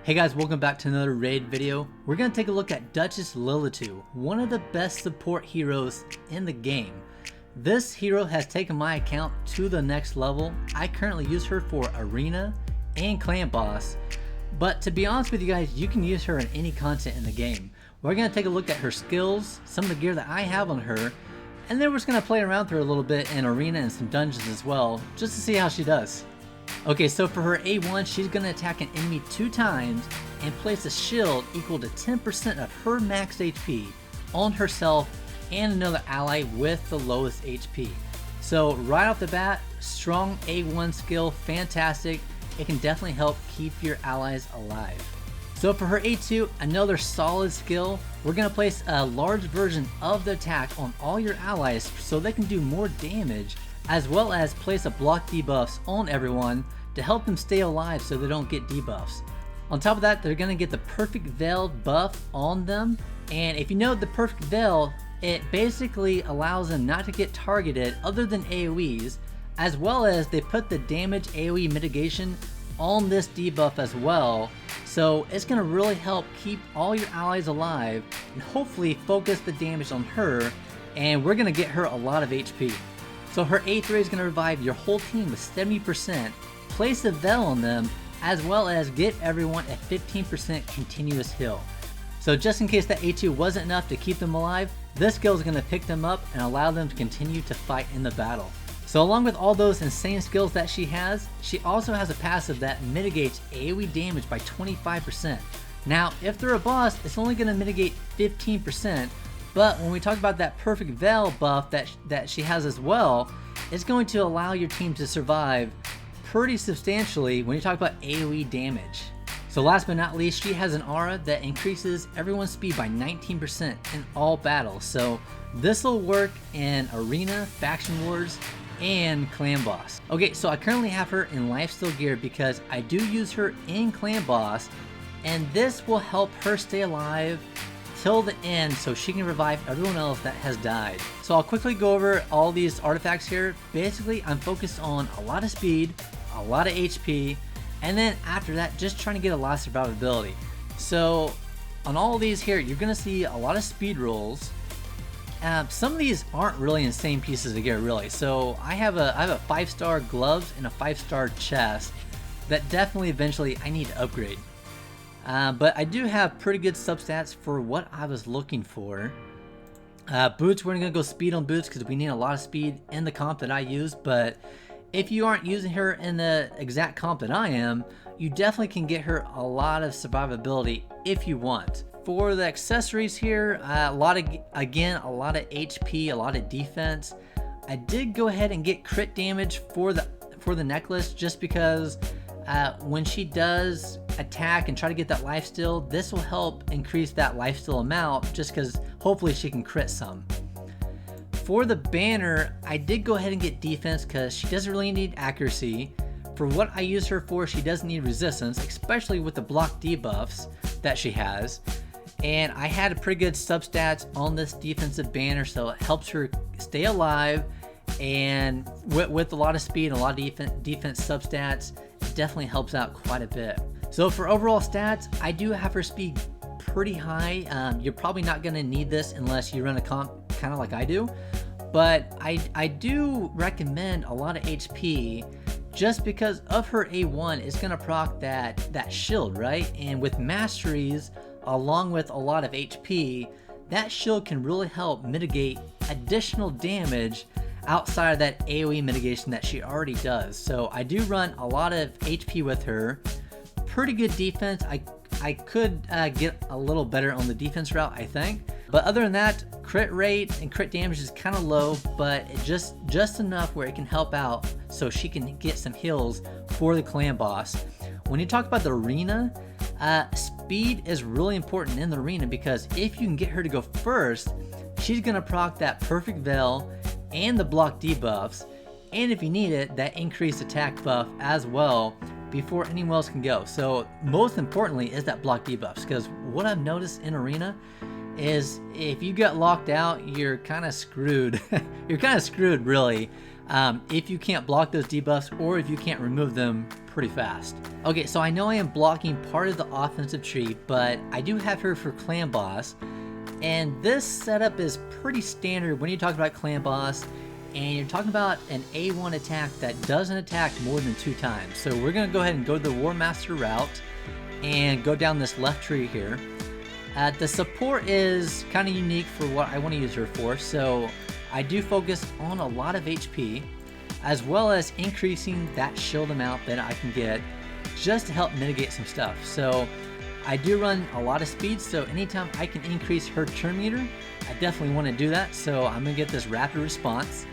Hey guys, welcome back to another raid video. We're going to take a look at Duchess Lilitu, one of the best support heroes in the game. This hero has taken my account to the next level. I currently use her for Arena and Clan Boss, but to be honest with you guys, you can use her in any content in the game. We're going to take a look at her skills, some of the gear that I have on her, and then we're just going to play around with her a little bit in Arena and some dungeons as well, just to see how she does. Okay, so for her A1, she's going to attack an enemy 2 times and place a shield equal to 10% of her max HP on herself and another ally with the lowest HP. So right off the bat, strong A1 skill, fantastic. It can definitely help keep your allies alive. So for her A2, another solid skill. We're going to place a large version of the attack on all your allies so they can do more damage, as well as place a block debuffs on everyone to help them stay alive so they don't get debuffs. On top of that, they're going to get the perfect veil buff on them, and if you know the perfect veil, it basically allows them not to get targeted other than AoEs, as well as they put the damage AoE mitigation on this debuff as well, so it's going to really help keep all your allies alive and hopefully focus the damage on her, and we're going to get her a lot of HP. So her A3 is going to revive your whole team with 70%, place a veil on them, as well as get everyone a 15% continuous heal. So just in case that A2 wasn't enough to keep them alive, this skill is going to pick them up and allow them to continue to fight in the battle. So along with all those insane skills that she also has a passive that mitigates AoE damage by 25%. Now, if they're a boss, it's only going to mitigate 15%, but when we talk about that perfect veil buff that she has as well, it's going to allow your team to survive pretty substantially when you talk about AoE damage. So last but not least, she has an aura that increases everyone's speed by 19% in all battles. So this will work in Arena, Faction Wars, and Clan Boss. Okay, so I currently have her in Lifesteal gear because I do use her in Clan Boss, and this will help her stay alive till the end so she can revive everyone else that has died. So I'll quickly go over all these artifacts here. Basically, I'm focused on a lot of speed, a lot of HP, and then after that, just trying to get a lot of survivability. So on all of these here, you're gonna see a lot of speed rolls. Some of these aren't really insane pieces of gear, really. So I have a 5-star gloves and a 5-star chest that definitely eventually I need to upgrade. But I do have pretty good substats for what I was looking for. Boots, we're gonna go speed on boots because we need a lot of speed in the comp that I use, but if you aren't using her in the exact comp that I am, you definitely can get her a lot of survivability if you want. For the accessories here, a lot of HP, a lot of defense. I did go ahead and get crit damage for the necklace just because when she does attack and try to get that lifesteal, this will help increase that lifesteal amount just because hopefully she can crit some. For the banner, I did go ahead and get defense because she doesn't really need accuracy. For what I use her for, she doesn't need resistance, especially with the block debuffs that she has. And I had a pretty good substats on this defensive banner, so it helps her stay alive, and with a lot of speed and a lot of defense substats, it definitely helps out quite a bit. So for overall stats, I do have her speed pretty high. You're probably not going to need this unless you run a comp kind of like I do, but I do recommend a lot of HP just because of her A1 is going to proc that shield, right? And with masteries along with a lot of HP, that shield can really help mitigate additional damage outside of that AoE mitigation that she already does. So I do run a lot of HP with her. Pretty good defense. I could get a little better on the defense route, I think. But other than that, crit rate and crit damage is kind of low, but just enough where it can help out so she can get some heals for the clan boss. When you talk about the arena, speed is really important in the arena because if you can get her to go first, she's going to proc that perfect veil and the block debuffs, and if you need it, that increased attack buff as well before anyone else can go. So most importantly is that block debuffs, because what I've noticed in arena is if you get locked out, you're kind of screwed. You're kind of screwed, really, if you can't block those debuffs or if you can't remove them pretty fast. Okay, so I know I am blocking part of the offensive tree, but I do have her for Clan Boss, and this setup is pretty standard when you talk about Clan Boss, and you're talking about an A1 attack that doesn't attack more than 2 times. So we're going to go ahead and go the War Master route and go down this left tree here. The support is kind of unique for what I want to use her for, so I do focus on a lot of HP, as well as increasing that shield amount that I can get just to help mitigate some stuff. So I do run a lot of speed, so anytime I can increase her turn meter, I definitely want to do that. So I'm going to get this rapid response.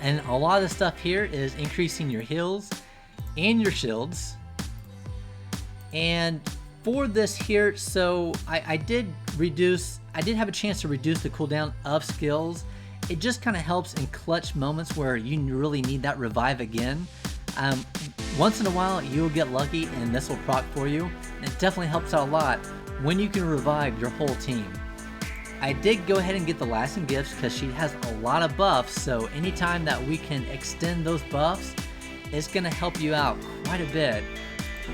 And a lot of the stuff here is increasing your heals and your shields. And for this here, so I did have a chance to reduce the cooldown of skills. It just kind of helps in clutch moments where you really need that revive again. Once in a while you'll get lucky and this will proc for you. And it definitely helps out a lot when you can revive your whole team. I did go ahead and get the lasting gifts because she has a lot of buffs, so anytime that we can extend those buffs, it's going to help you out quite a bit.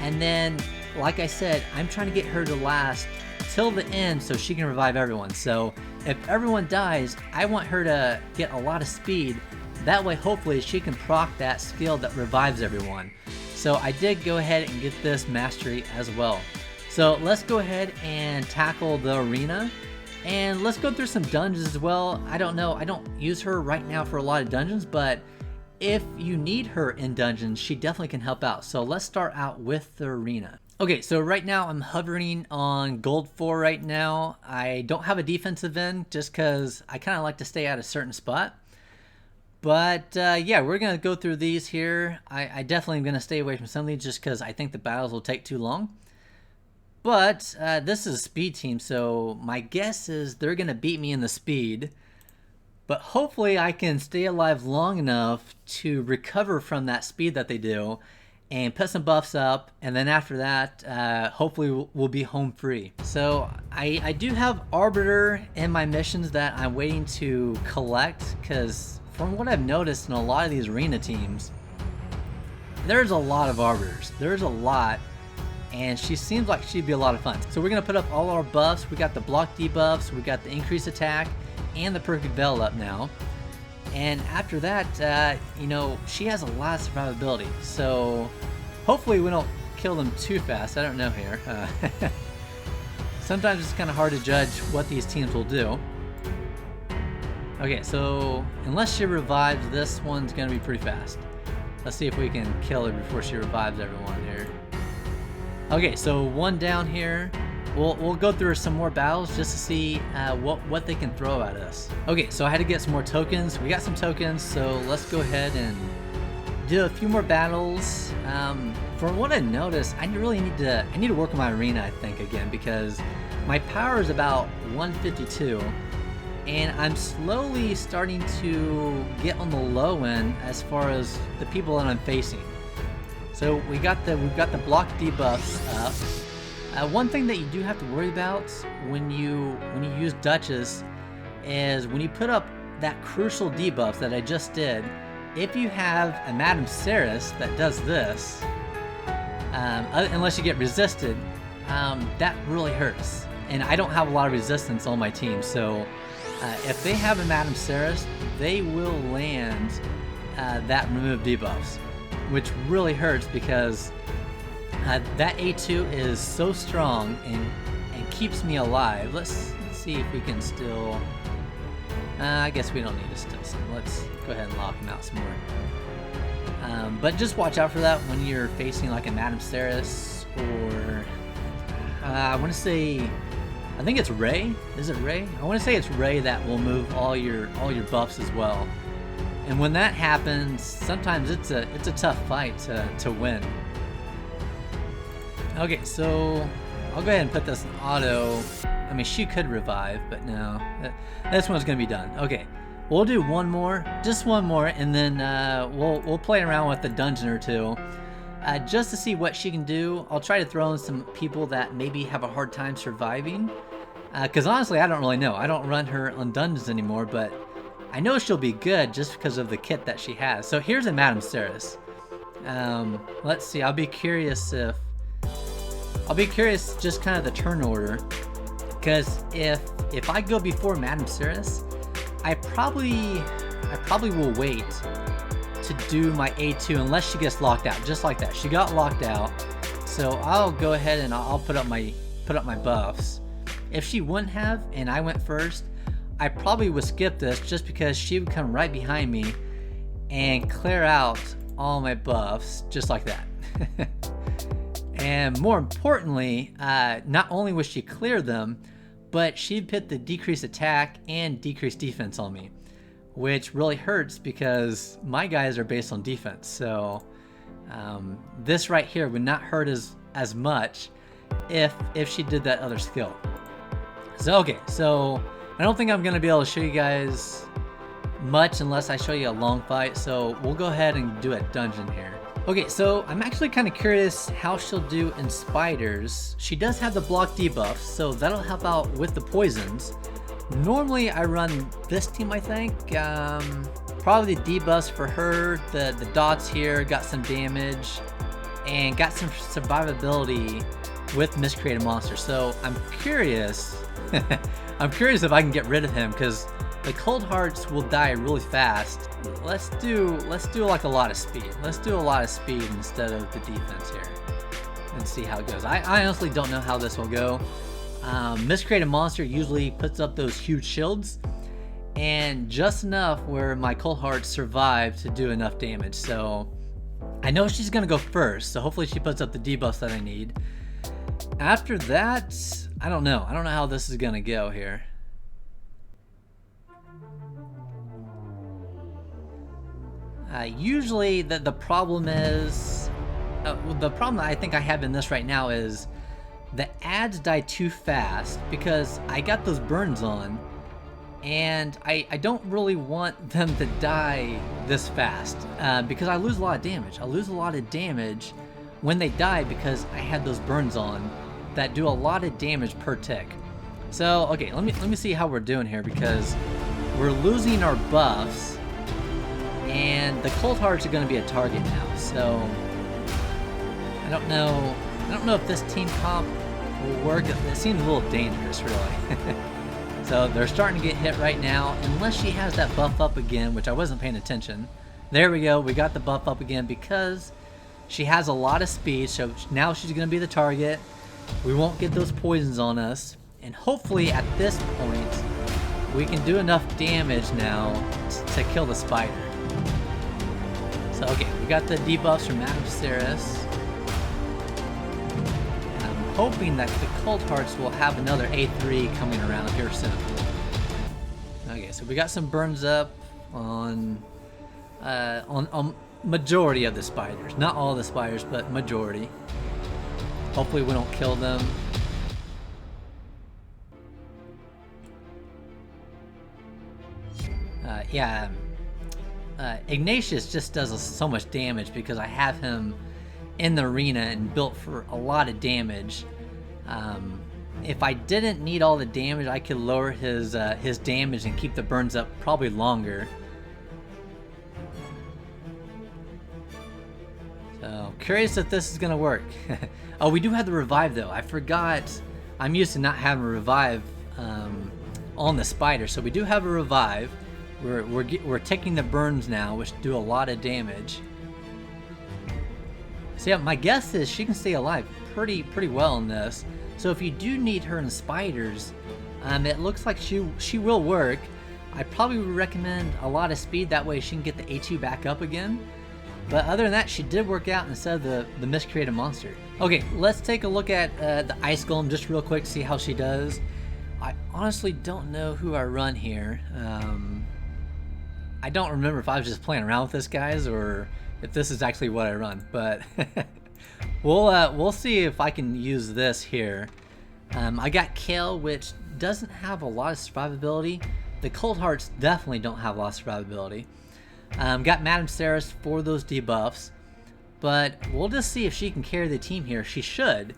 And then, like I said, I'm trying to get her to last till the end so she can revive everyone. So if everyone dies, I want her to get a lot of speed. That way, hopefully, she can proc that skill that revives everyone. So I did go ahead and get this mastery as well. So let's go ahead and tackle the arena. And let's go through some dungeons as well. I don't know, I don't use her right now for a lot of dungeons, but if you need her in dungeons, she definitely can help out. So let's start out with the arena. Okay, so right now I'm hovering on gold 4 right now. I don't have a defensive end just because I kind of like to stay at a certain spot. But yeah, we're going to go through these here. I definitely am going to stay away from some of these just because I think the battles will take too long. But this is a speed team, so my guess is they're going to beat me in the speed. But hopefully I can stay alive long enough to recover from that speed that they do and put some buffs up, and then after that, hopefully we'll be home free. So I do have Arbiter in my missions that I'm waiting to collect, because from what I've noticed in a lot of these arena teams, there's a lot of Arbiters. There's a lot. And she seems like she'd be a lot of fun. So we're going to put up all our buffs. We got the block debuffs, we got the increased attack, and the perfect veil up now. And after that, you know, she has a lot of survivability. So hopefully we don't kill them too fast. I don't know here. Sometimes it's kind of hard to judge what these teams will do. Okay, so unless she revives, this one's going to be pretty fast. Let's see if we can kill her before she revives everyone here. Okay, so one down here. We'll go through some more battles just to see what they can throw at us. Okay, so I had to get some more tokens. We got some tokens, so let's go ahead and do a few more battles. From what I noticed, I need to work on my arena, I think, again, because my power is about 152, and I'm slowly starting to get on the low end as far as the people that I'm facing. So we've got the block debuffs up. One thing that you do have to worry about when you use Duchess is when you put up that crucial debuff that I just did. If you have a Madame Ceres that does this, unless you get resisted, that really hurts. And I don't have a lot of resistance on my team, so if they have a Madame Ceres, they will land that remove debuffs, which really hurts because that A2 is so strong and keeps me alive. Let's see if we can still... I guess we don't need to still some. Let's go ahead and lock him out some more. But just watch out for that when you're facing like a Madame Ceres or... I want to say... I think it's Ray. Is it Ray? I want to say it's Ray that will move all your buffs as well. And when that happens, sometimes it's a tough fight to win. Okay, so I'll go ahead and put this in auto. I mean, she could revive, but no, this one's gonna be done. Okay, we'll do one more, just one more, and then we'll play around with the dungeon or two, just to see what she can do. I'll try to throw in some people that maybe have a hard time surviving. Because honestly, I don't really know. I don't run her on dungeons anymore, but I know she'll be good just because of the kit that she has. So here's a Madame Ceres. Let's see. I'll be curious just kind of the turn order, because if I go before Madame Ceres, I probably will wait to do my A2 unless she gets locked out, just like that. She got locked out, so I'll go ahead and I'll put up my buffs. If she wouldn't have and I went first, I probably would skip this just because she would come right behind me and clear out all my buffs just like that. And more importantly, not only would she clear them, but she'd put the decreased attack and decreased defense on me, which really hurts because my guys are based on defense. So this right here would not hurt as much if she did that other skill. So okay, so I don't think I'm gonna be able to show you guys much unless I show you a long fight. So we'll go ahead and do a dungeon here. Okay, so I'm actually kind of curious how she'll do in spiders. She does have the block debuff, so that'll help out with the poisons. Normally I run this team, I think. Probably the debuffs for her, the dots here got some damage and got some survivability with Miscreated Monster. So I'm curious I'm curious if I can get rid of him, because the cold hearts will die really fast. Let's do like a lot of speed. Let's do a lot of speed instead of the defense here and see how it goes. I honestly don't know how this will go. Miscreated Monster usually puts up those huge shields, and just enough where my cold hearts survive to do enough damage. So I know she's gonna go first, so hopefully she puts up the debuffs that I need. After that, I don't know how this is gonna go here. Usually the problem is, the problem I think I have in this right now is the ads die too fast because I got those burns on, and I don't really want them to die this fast because I lose a lot of damage. I lose a lot of damage when they die because I had those burns on that do a lot of damage per tick. So okay, let me see how we're doing here, because we're losing our buffs and the cold hearts are going to be a target now. So I don't know if this team comp will work. It seems a little dangerous, really. So they're starting to get hit right now, unless she has that buff up again, which I wasn't paying attention. There we go, we got the buff up again because she has a lot of speed, so now she's going to be the target. We won't get those poisons on us, and hopefully at this point we can do enough damage now to kill the spider. So okay, we got the debuffs from Madame Ceres. And I'm hoping that the Cold Hearts will have another A3 coming around here soon. Okay, so we got some burns up on majority of the spiders. Not all the spiders, but majority. Hopefully we don't kill them. Ignatius just does so much damage because I have him in the arena and built for a lot of damage. If I didn't need all the damage, I could lower his damage and keep the burns up probably longer. So curious if this is gonna work. Oh, we do have the revive though. I forgot. I'm used to not having a revive on the spider, so we do have a revive. We're taking the burns now, which do a lot of damage. So yeah, my guess is she can stay alive pretty well in this. So if you do need her in spiders, it looks like she will work. I probably would recommend a lot of speed, that way she can get the A2 back up again. But other than that, she did work out instead of the Miscreated Monster. Okay, let's take a look at the Ice Golem just real quick, see how she does. I honestly don't know who I run here. I don't remember if I was just playing around with this, guys, or if this is actually what I run. But we'll see if I can use this here. I got Kale, which doesn't have a lot of survivability. The Cold Hearts definitely don't have a lot of survivability. Got Madame Ceres for those debuffs, but we'll just see if she can carry the team here. She should.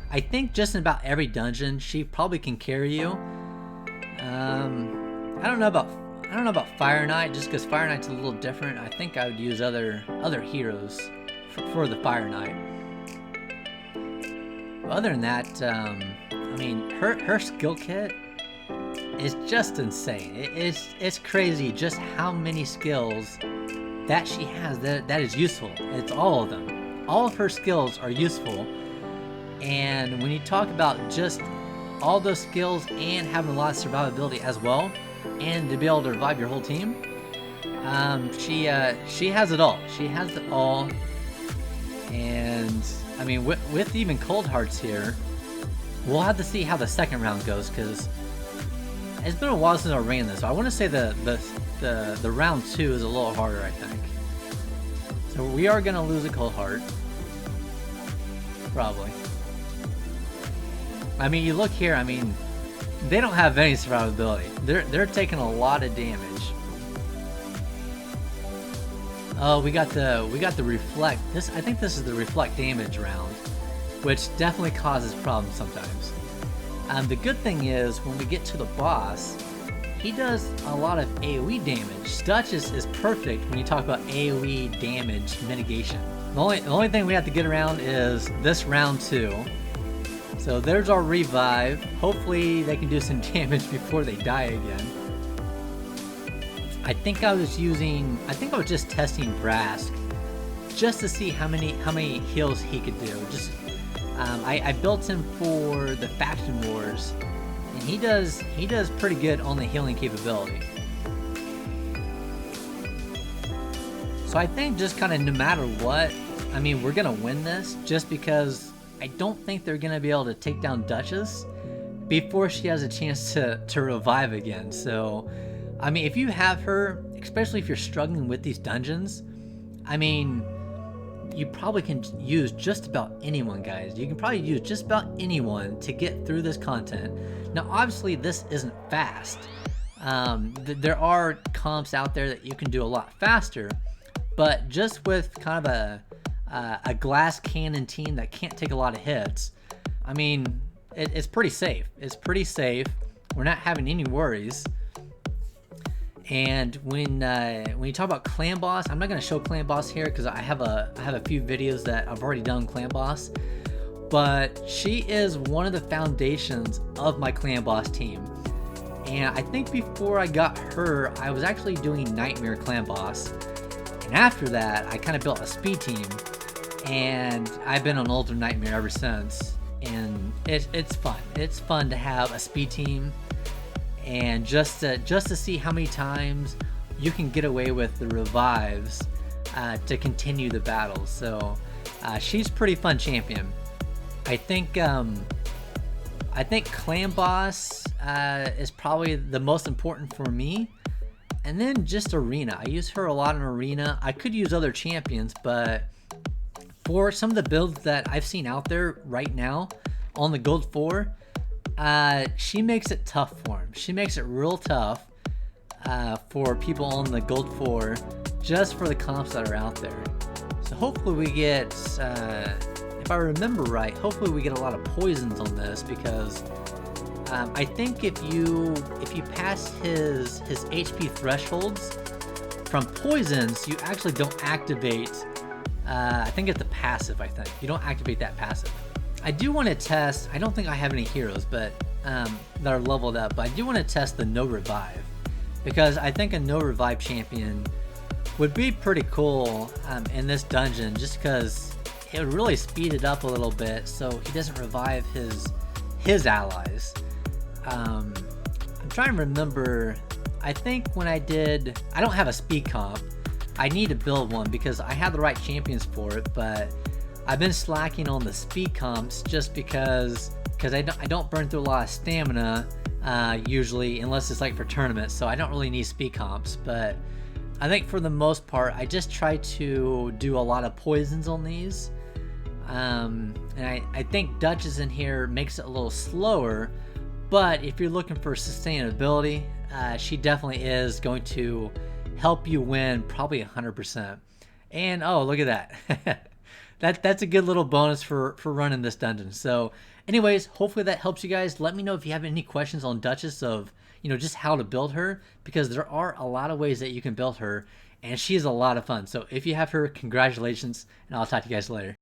I think just in about every dungeon, she probably can carry you. I don't know about Fire Knight, just because Fire Knight's a little different. I think I would use other heroes for the Fire Knight. But other than that, I mean, her skill kit is just insane. It's crazy just how many skills that she has that is useful. It's all of them. All of her skills are useful. And when you talk about just all those skills and having a lot of survivability as well, and to be able to revive your whole team, she has it all. She has it all. And I mean, with even Cold Hearts here, we'll have to see how the second round goes, because it's been a while since I ran this. So I want to say the round 2 is a little harder, I think. So we are gonna lose a Cold Heart, probably. I mean, you look here. I mean, they don't have any survivability. They're taking a lot of damage. Oh, we got the reflect. I think this is the reflect damage round, which definitely causes problems sometimes. The good thing is when we get to the boss, he does a lot of AoE damage. Duchess is perfect when you talk about AoE damage mitigation. The only thing we have to get around is this round 2. So there's our revive. Hopefully they can do some damage before they die again. I think I was just testing Brask just to see how many heals he could do. Just I built him for the faction wars, and he does pretty good on the healing capability. So I think just kind of no matter what, I mean, we're gonna win this, just because I don't think they're gonna be able to take down Duchess before she has a chance to revive again. So I mean, if you have her, especially if you're struggling with these dungeons, I mean, you probably can use just about anyone, guys. You can probably use just about anyone to get through this content. Now, obviously, this isn't fast. There are comps out there that you can do a lot faster, but just with kind of a glass cannon team that can't take a lot of hits, I mean, it's pretty safe. It's pretty safe. We're not having any worries. And when you talk about Clan Boss, I'm not going to show Clan Boss here because I have a few videos that I've already done Clan Boss, but she is one of the foundations of my Clan Boss team. And I think before I got her, I was actually doing Nightmare Clan Boss, and after that I kind of built a speed team, and I've been on Ultra Nightmare ever since. And it's fun. It's fun to have a speed team. And just to see how many times you can get away with the revives to continue the battles. So she's pretty fun champion. I think Clan Boss is probably the most important for me, and then just Arena. I use her a lot in Arena. I could use other champions, but for some of the builds that I've seen out there right now on the Gold 4, she makes it tough for him. She makes it real tough for people on the Gold 4, just for the comps that are out there. So hopefully we get, if I remember right, hopefully we get a lot of poisons on this, because I think if you pass his HP thresholds from poisons, you actually don't activate. I think it's the passive. I think you don't activate that passive. I do want to test, I don't think I have any heroes that are leveled up, but I do want to test the no revive, because I think a no revive champion would be pretty cool in this dungeon, just because it would really speed it up a little bit so he doesn't revive his allies. I'm trying to remember, I think when I don't have a speed comp. I need to build one because I have the right champions for it, but I've been slacking on the speed comps just because I don't burn through a lot of stamina usually, unless it's like for tournaments, so I don't really need speed comps. But I think for the most part, I just try to do a lot of poisons on these, and I think Duchess in here makes it a little slower, but if you're looking for sustainability, she definitely is going to help you win probably 100%. And oh, look at that. That's a good little bonus for running this dungeon. So anyways, hopefully that helps you guys. Let me know if you have any questions on Duchess of, just how to build her, because there are a lot of ways that you can build her, and she is a lot of fun. So if you have her, congratulations, and I'll talk to you guys later.